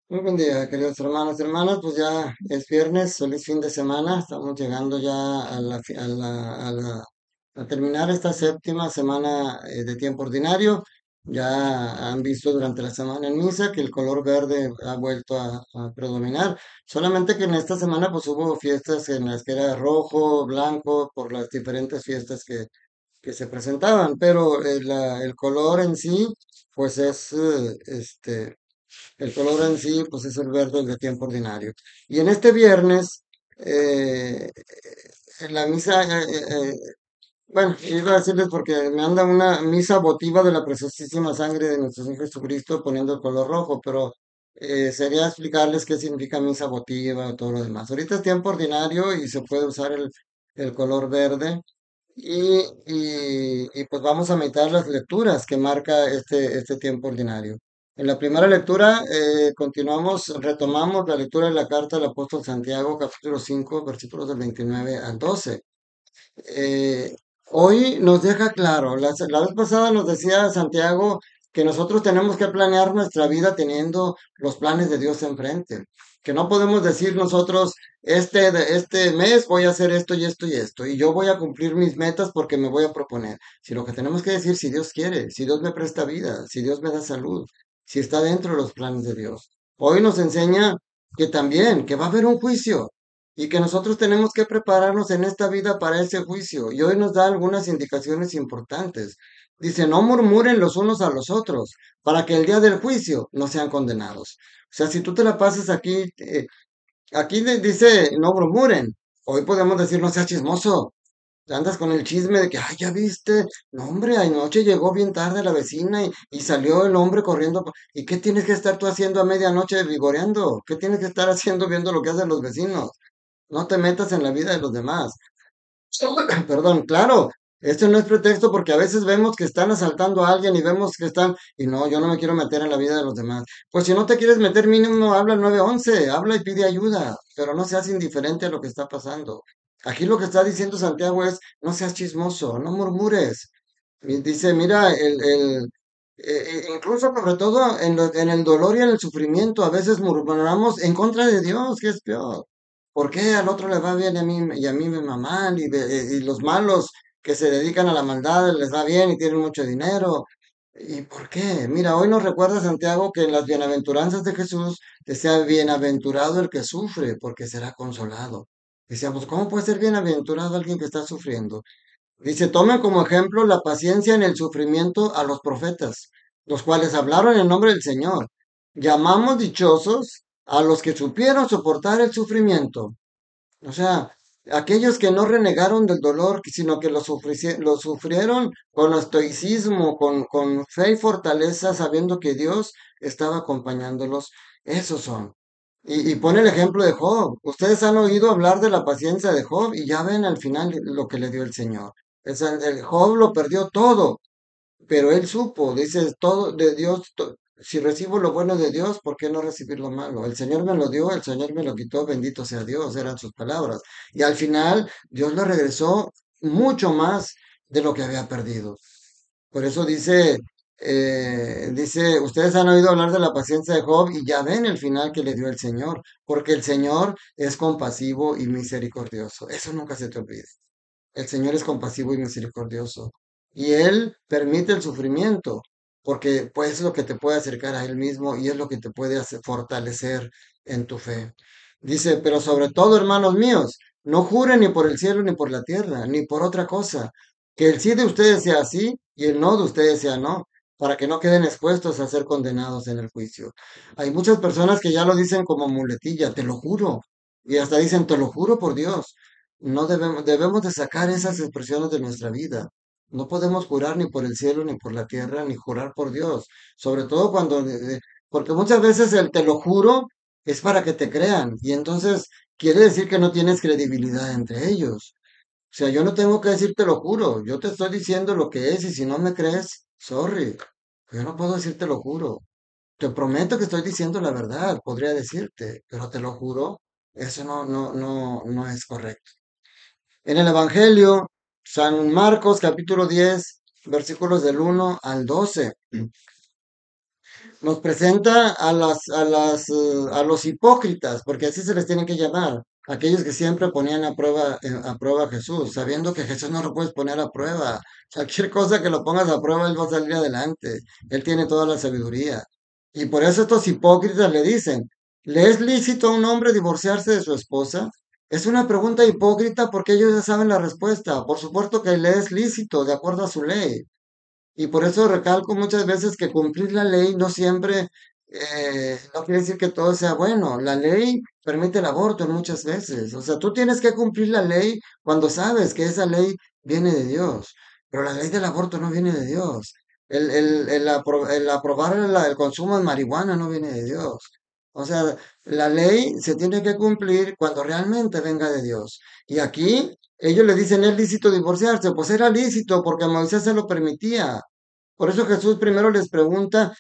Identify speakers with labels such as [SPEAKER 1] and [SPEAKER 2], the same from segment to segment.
[SPEAKER 1] Muy buen día, queridos hermanos y hermanas. Pues ya es viernes, feliz fin de semana. Estamos llegando ya a terminar esta séptima semana de tiempo ordinario. Ya han visto durante la semana en misa que el color verde ha vuelto a predominar. Solamente que en esta semana pues hubo fiestas en las que era rojo, blanco, por las diferentes fiestas que se presentaban. Pero el color en sí pues es el color en sí, pues es el verde el de tiempo ordinario. Y en este viernes, eh, en la misa, bueno, iba a decirles porque me anda una misa votiva de la preciosísima sangre de nuestro Señor Jesucristo poniendo el color rojo, pero sería explicarles qué significa misa votiva o todo lo demás. Ahorita es tiempo ordinario y se puede usar el color verde. Y pues vamos a meditar las lecturas que marca este tiempo ordinario. En la primera lectura retomamos la lectura de la carta del apóstol Santiago, capítulo 5 versículos del 29 al 12. Eh, Hoy nos deja claro, la vez pasada nos decía Santiago que nosotros tenemos que planear nuestra vida teniendo los planes de Dios enfrente, que no podemos decir nosotros, este mes voy a hacer esto y esto y esto, y yo voy a cumplir mis metas porque me voy a proponer, sino que tenemos que decir si Dios quiere, si Dios me presta vida, si Dios me da salud, si está dentro de los planes de Dios. Hoy nos enseña que también, que va a haber un juicio, y que nosotros tenemos que prepararnos en esta vida para ese juicio. Y hoy nos da algunas indicaciones importantes. Dice, no murmuren los unos a los otros, para que el día del juicio no sean condenados. O sea, si tú te la pasas aquí, dice, no murmuren. Hoy podemos decir, no seas chismoso. Andas con el chisme de que, ay, ya viste, no hombre, anoche llegó bien tarde la vecina y salió el hombre corriendo. ¿Y qué tienes que estar tú haciendo a medianoche vigoreando? ¿Qué tienes que estar haciendo viendo lo que hacen los vecinos? No te metas en la vida de los demás. Perdón, claro, esto no es pretexto porque a veces vemos que están asaltando a alguien y vemos que están, y no, yo no me quiero meter en la vida de los demás. Pues si no te quieres meter, mínimo habla al 911, habla y pide ayuda, pero no seas indiferente a lo que está pasando. Aquí lo que está diciendo Santiago es, no seas chismoso, no murmures. Y dice, mira, incluso sobre todo en el dolor y en el sufrimiento, a veces murmuramos en contra de Dios, que es peor. ¿Por qué al otro le va bien y a mí me va mal? Y los malos que se dedican a la maldad les va bien y tienen mucho dinero. ¿Y por qué? Mira, hoy nos recuerda Santiago que en las bienaventuranzas de Jesús decía, bienaventurado el que sufre, porque será consolado. Decíamos, ¿cómo puede ser bienaventurado alguien que está sufriendo? Dice, tomen como ejemplo la paciencia en el sufrimiento a los profetas, los cuales hablaron en nombre del Señor. Llamamos dichosos a los que supieron soportar el sufrimiento. O sea, aquellos que no renegaron del dolor, sino que lo sufrieron con estoicismo, con fe y fortaleza, sabiendo que Dios estaba acompañándolos. Esos son. Y pone el ejemplo de Job. Ustedes han oído hablar de la paciencia de Job y ya ven al final lo que le dio el Señor. El Job lo perdió todo, pero él supo, dice, todo de Dios, si recibo lo bueno de Dios, ¿por qué no recibir lo malo? El Señor me lo dio, el Señor me lo quitó, bendito sea Dios, eran sus palabras. Y al final Dios le regresó mucho más de lo que había perdido. Por eso dice, ustedes han oído hablar de la paciencia de Job y ya ven el final que le dio el Señor, porque el Señor es compasivo y misericordioso. Eso nunca se te olvide. El Señor es compasivo y misericordioso. Y Él permite el sufrimiento, porque pues es lo que te puede acercar a Él mismo y es lo que te puede fortalecer en tu fe. Dice, pero sobre todo, hermanos míos, no juren ni por el cielo ni por la tierra, ni por otra cosa. Que el sí de ustedes sea sí y el no de ustedes sea no, para que no queden expuestos a ser condenados en el juicio. Hay muchas personas que ya lo dicen como muletilla, te lo juro. Y hasta dicen, te lo juro por Dios. No debemos de sacar esas expresiones de nuestra vida. No podemos jurar ni por el cielo, ni por la tierra, ni jurar por Dios. Sobre todo porque muchas veces el te lo juro es para que te crean. Y entonces quiere decir que no tienes credibilidad entre ellos. O sea, yo no tengo que decir te lo juro. Yo te estoy diciendo lo que es y si no me crees, sorry. Yo no puedo decir te lo juro. Te prometo que estoy diciendo la verdad, podría decirte, pero te lo juro, eso no es correcto. En el Evangelio, San Marcos capítulo 10 versículos del 1 al 12. nos presenta a los hipócritas, porque así se les tiene que llamar, aquellos que siempre ponían a prueba a Jesús, sabiendo que Jesús no lo puedes poner a prueba. Cualquier cosa que lo pongas a prueba, él va a salir adelante. Él tiene toda la sabiduría. Y por eso estos hipócritas le dicen, ¿le es lícito a un hombre divorciarse de su esposa? Es una pregunta hipócrita porque ellos ya saben la respuesta. Por supuesto que le es lícito, de acuerdo a su ley. Y por eso recalco muchas veces que cumplir la ley no siempre, no quiere decir que todo sea bueno. La ley permite el aborto en muchas veces. O sea, tú tienes que cumplir la ley cuando sabes que esa ley viene de Dios. Pero la ley del aborto no viene de Dios. El aprobar el consumo de marihuana no viene de Dios. O sea, la ley se tiene que cumplir cuando realmente venga de Dios. Y aquí ellos le dicen, ¿es lícito divorciarse? Pues era lícito porque Moisés se lo permitía. Por eso Jesús primero les pregunta,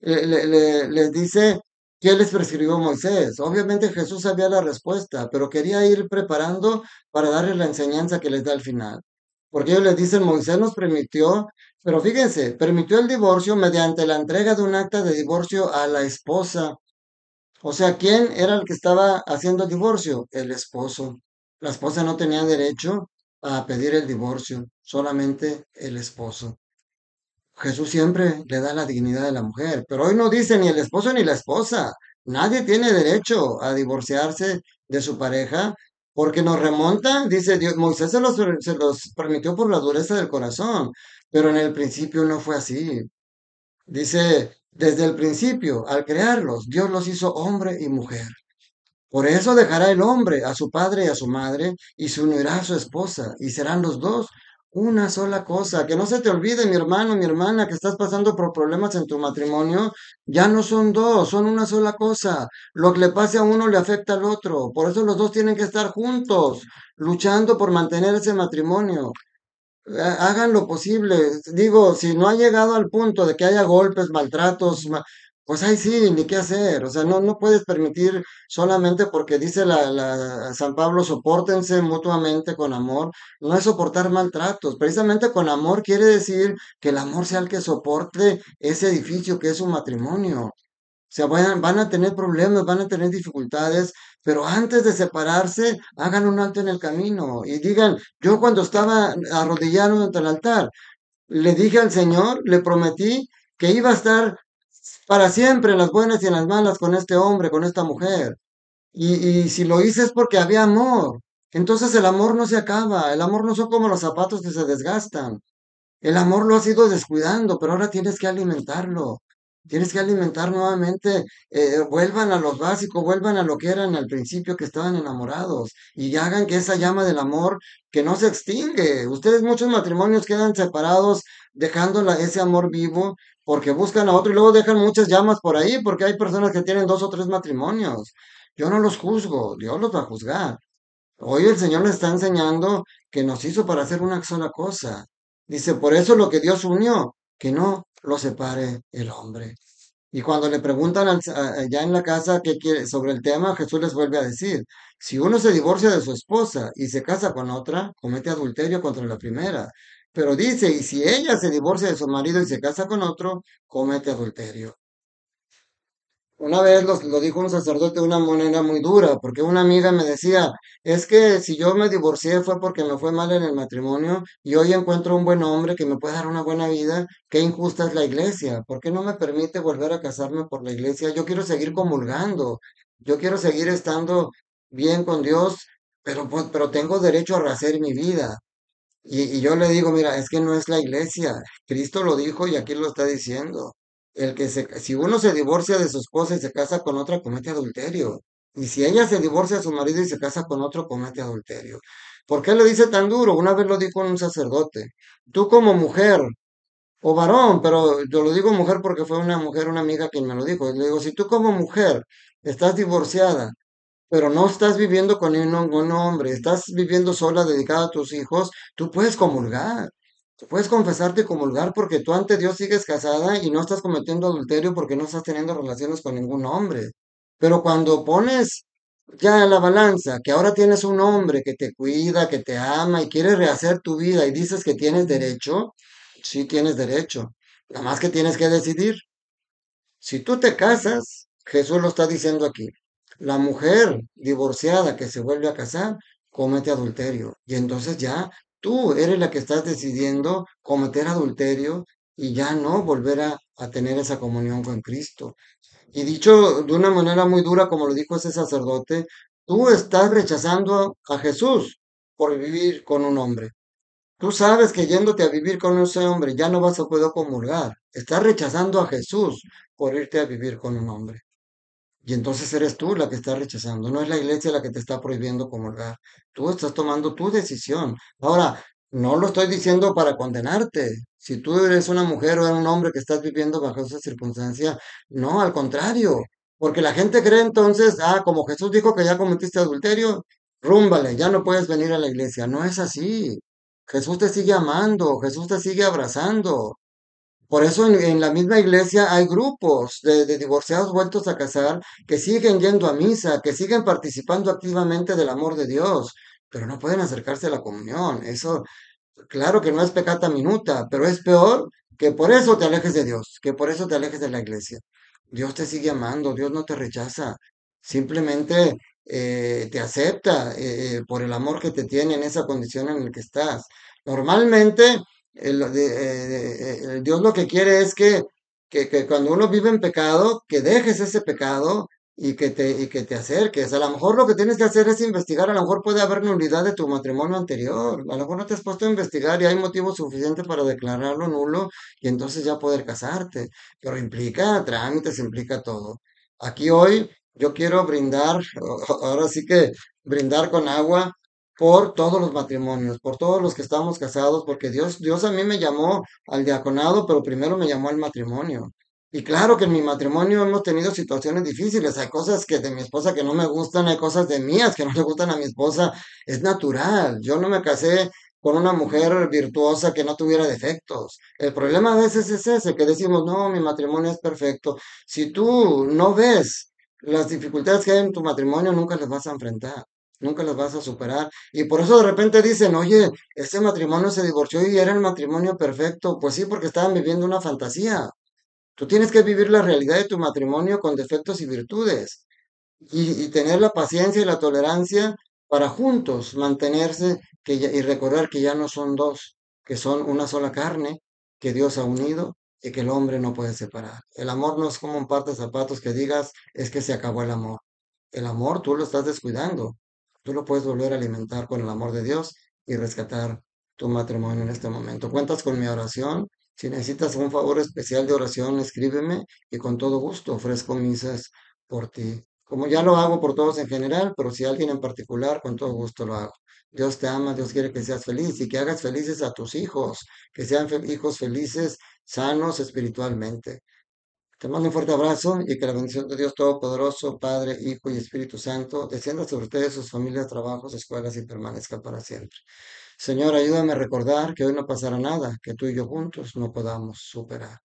[SPEAKER 1] les dice, ¿qué les prescribió Moisés? Obviamente Jesús sabía la respuesta, pero quería ir preparando para darles la enseñanza que les da al final. Porque ellos les dicen, Moisés nos permitió, pero fíjense, permitió el divorcio mediante la entrega de un acta de divorcio a la esposa. O sea, ¿quién era el que estaba haciendo el divorcio? El esposo. La esposa no tenía derecho a pedir el divorcio, solamente el esposo. Jesús siempre le da la dignidad de la mujer, pero hoy no dice ni el esposo ni la esposa. Nadie tiene derecho a divorciarse de su pareja porque nos remonta, dice Dios, Moisés se los permitió por la dureza del corazón, pero en el principio no fue así. Dice, desde el principio, al crearlos, Dios los hizo hombre y mujer. Por eso dejará el hombre a su padre y a su madre, y se unirá a su esposa, y serán los dos una sola cosa. Que no se te olvide, mi hermano, mi hermana, que estás pasando por problemas en tu matrimonio, ya no son dos, son una sola cosa. Lo que le pase a uno le afecta al otro. Por eso los dos tienen que estar juntos, luchando por mantener ese matrimonio. Hagan lo posible. Digo, si no ha llegado al punto de que haya golpes, maltratos, pues ahí sí, ni qué hacer. O sea, no puedes permitir solamente porque dice San Pablo, sopórtense mutuamente con amor. No es soportar maltratos. Precisamente con amor quiere decir que el amor sea el que soporte ese edificio que es un matrimonio. O sea, van a tener problemas, van a tener dificultades, pero antes de separarse, hagan un alto en el camino y digan, yo cuando estaba arrodillado ante el altar, le dije al Señor, le prometí que iba a estar para siempre en las buenas y en las malas con este hombre, con esta mujer. Y si lo hice es porque había amor. Entonces el amor no se acaba, el amor no son como los zapatos que se desgastan. El amor lo has ido descuidando, pero ahora tienes que alimentarlo. Tienes que alimentar nuevamente, vuelvan a los básicos, vuelvan a lo que eran al principio que estaban enamorados y hagan que esa llama del amor que no se extingue. Ustedes muchos matrimonios quedan separados dejando ese amor vivo porque buscan a otro y luego dejan muchas llamas por ahí porque hay personas que tienen dos o tres matrimonios. Yo no los juzgo, Dios los va a juzgar. Hoy el Señor les está enseñando que nos hizo para hacer una sola cosa. Dice, por eso lo que Dios unió, que no lo separe el hombre. Y cuando le preguntan allá en la casa qué quiere sobre el tema, Jesús les vuelve a decir, si uno se divorcia de su esposa y se casa con otra, comete adulterio contra la primera. Pero dice, y si ella se divorcia de su marido y se casa con otro, comete adulterio. Una vez lo dijo un sacerdote de una manera muy dura, porque una amiga me decía, es que si yo me divorcié fue porque me fue mal en el matrimonio y hoy encuentro un buen hombre que me puede dar una buena vida, qué injusta es la iglesia, ¿por qué no me permite volver a casarme por la iglesia? Yo quiero seguir comulgando, yo quiero seguir estando bien con Dios, pero tengo derecho a rehacer mi vida. Y yo le digo, mira, es que no es la iglesia. Cristo lo dijo y aquí lo está diciendo. Si uno se divorcia de su esposa y se casa con otra, comete adulterio. Y si ella se divorcia de su marido y se casa con otro, comete adulterio. ¿Por qué le dice tan duro? Una vez lo dijo un sacerdote. Tú como mujer, o varón, pero yo lo digo mujer porque fue una mujer, una amiga quien me lo dijo. Le digo, si tú como mujer estás divorciada pero no estás viviendo con un hombre, estás viviendo sola, dedicada a tus hijos, tú puedes comulgar, tú puedes confesarte y comulgar porque tú ante Dios sigues casada y no estás cometiendo adulterio porque no estás teniendo relaciones con ningún hombre. Pero cuando pones ya en la balanza que ahora tienes un hombre que te cuida, que te ama y quiere rehacer tu vida y dices que tienes derecho, sí tienes derecho, nada más que tienes que decidir Si tú te casas, Jesús lo está diciendo aquí, la mujer divorciada que se vuelve a casar comete adulterio. Y entonces ya tú eres la que estás decidiendo cometer adulterio y ya no volver a tener esa comunión con Cristo. Y dicho de una manera muy dura, como lo dijo ese sacerdote, tú estás rechazando a Jesús por vivir con un hombre. Tú sabes que yéndote a vivir con ese hombre ya no vas a poder comulgar. Estás rechazando a Jesús por irte a vivir con un hombre. Y entonces eres tú la que está rechazando, no es la iglesia la que te está prohibiendo comulgar. Tú estás tomando tu decisión. Ahora, no lo estoy diciendo para condenarte. Si tú eres una mujer o eres un hombre que estás viviendo bajo esa circunstancia, no, al contrario. Porque la gente cree entonces, como Jesús dijo que ya cometiste adulterio, rúmbale, ya no puedes venir a la iglesia. No es así. Jesús te sigue amando, Jesús te sigue abrazando. Por eso en la misma iglesia hay grupos de divorciados vueltos a casar que siguen yendo a misa, que siguen participando activamente del amor de Dios, pero no pueden acercarse a la comunión. Eso, claro que no es pecata minuta, pero es peor que por eso te alejes de Dios, que por eso te alejes de la iglesia. Dios te sigue amando, Dios no te rechaza, simplemente te acepta por el amor que te tiene en esa condición en la que estás. Normalmente, Dios lo que quiere es que cuando uno vive en pecado, que dejes ese pecado y que te acerques. A lo mejor lo que tienes que hacer es investigar, a lo mejor puede haber nulidad de tu matrimonio anterior, a lo mejor no te has puesto a investigar y hay motivo suficiente para declararlo nulo y entonces ya poder casarte, pero implica trámites, implica todo. Aquí hoy yo quiero brindar, ahora sí que brindar con agua por todos los matrimonios, por todos los que estamos casados, porque Dios a mí me llamó al diaconado, pero primero me llamó al matrimonio. Y claro que en mi matrimonio hemos tenido situaciones difíciles, hay cosas que de mi esposa que no me gustan, hay cosas de mías que no le gustan a mi esposa, es natural. Yo no me casé con una mujer virtuosa que no tuviera defectos. El problema a veces es ese, que decimos, no, mi matrimonio es perfecto. Si tú no ves las dificultades que hay en tu matrimonio, nunca las vas a enfrentar, nunca las vas a superar. Y por eso de repente dicen, oye, ese matrimonio se divorció y era el matrimonio perfecto. Pues sí, porque estaban viviendo una fantasía. Tú tienes que vivir la realidad de tu matrimonio con defectos y virtudes y tener la paciencia y la tolerancia para juntos mantenerse y recordar que ya no son dos, que son una sola carne que Dios ha unido y que el hombre no puede separar. El amor no es como un par de zapatos que digas es que se acabó el amor. El amor tú lo estás descuidando. Tú lo puedes volver a alimentar con el amor de Dios y rescatar tu matrimonio en este momento. Cuentas con mi oración. Si necesitas un favor especial de oración, escríbeme y con todo gusto ofrezco misas por ti. Como ya lo hago por todos en general, pero si alguien en particular, con todo gusto lo hago. Dios te ama, Dios quiere que seas feliz y que hagas felices a tus hijos, que sean hijos felices, sanos espiritualmente. Te mando un fuerte abrazo y que la bendición de Dios Todopoderoso, Padre, Hijo y Espíritu Santo, descienda sobre ustedes, sus familias, trabajos, escuelas y permanezca para siempre. Señor, ayúdame a recordar que hoy no pasará nada, que tú y yo juntos no podamos superar.